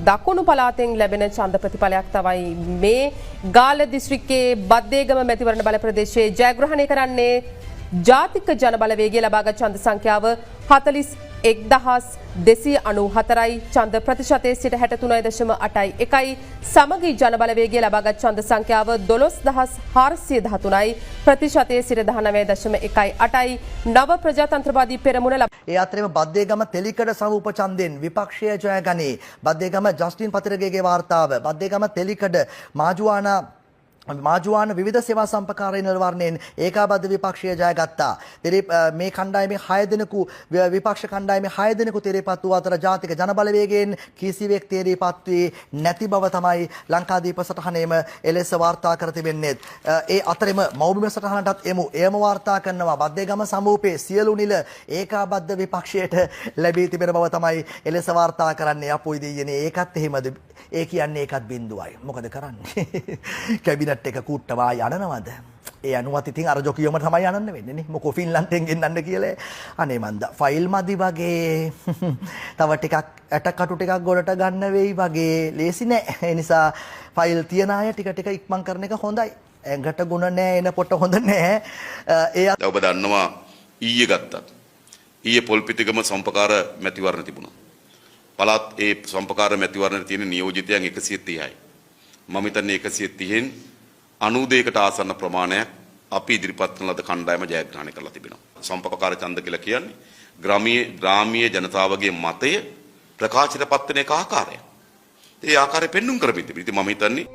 දකුණු පළාතෙන් ලැබෙන ඡන්ද ප්‍රතිඵලයක් තමයි මේ ගාල්ල දිස්ත්‍රික්කයේ බද්දේගම මැතිවරණ බල ප්‍රදේශයේ ජයග්‍රහණය කරන්නේ ජාතික ජනබලවේගය ලබාගත් ඡන්ද සංඛ්‍යාව 41,294යි ඡන්ද ප්‍රතිශතයේ සිට 63.81යි සමගි ජනබලවේගය ලබාගත් ඡන්ද සංඛ්‍යාව 12,413යි ප්‍රතිශතයේ සිට 19.18යි නව ප්‍රජාතන්ත්‍රවාදී පෙරමුණ ඒ අතරේම බද්දේගම තෙලිකඩ සමූප ඡන්දෙන් විපක්ෂය ජයගනී. බද්දේගම ජස්ටින් පතිරගේගේ වාර්තාව. බද්දේගම තෙලිකඩ මාජුවාන විවිධ සේවා සම්පකාරී නිර්වරණයෙන් ඒකාබද්ධ විපක්ෂය ජයගත්තා. මේ කණ්ඩායමේ 6 දෙනෙකු විපක්ෂ කණ්ඩායමේ 6 දෙනෙකු තේරීපත් වූ අතර ජාතික ජනබලවේගයෙන් කිසිවෙක් තේරීපත් වී නැති බව තමයි ලංකාදීප සටහනේම එලෙස වාර්තා කර තිබෙන්නේ. ඒ අතරෙම මෞබිම සටහනටත් එම වාර්තා කරනවා බද්දේගම සමූපයේ සියලු නිල ඒකාබද්ධ විපක්ෂයට ලැබී තිබෙන බව තමයි එලෙස වාර්තා කරන්නේ. අපොයි දෙයියනේ ඒකත් එහෙමද? ඒ කියන්නේ ඒකත් බිඳුවයි. මොකද කරන්නේ? කැබිනට් එක කුට්ටවා යනනවද? ඒ අනුවත් ඉතින් අර ජොකියම තමයි යනන්න වෙන්නේ නේ. මොකෝ ෆින්ලන්තෙන් ගෙන්නන්න කියලා. අනේ මන්ද ෆයිල් මදි වගේ. තව ටිකක් ඇටකටු ටිකක් ගොඩට ගන්න වෙයි වගේ. ලේසි නෑ. ඒ නිසා ෆයිල් තියන අය ටික ටික ඉක්මන් කරන එක හොඳයි. ඇඟට ගුණ නෑ එන පොට හොඳ නෑ. ඔබ දන්නවා ඊයේ ගත්තා. ඊයේ පොල්පිටිගම සම්පකාර මැතිවරණ තිබුණා. පළාත් ඒ සම්පකාර මැතිවරණයේ තියෙන නියෝජිතයන් 130යි. මම හිතන්නේ 130න් 92කට ආසන්න ප්‍රමාණයක් අපි ඉදිරිපත් කරන ලද කණ්ඩායම ජයග්‍රහණය කරලා තිබෙනවා. සම්පකාර ඡන්ද කියලා කියන්නේ ග්‍රාමීය ජනතාවගේ මතය ප්‍රකාශිතපත් වෙන එක ආකාරය. ඒ ආකාරය පෙන්눔 කරමින් තිබෙනවා. ඉතින් මම හිතන්නේ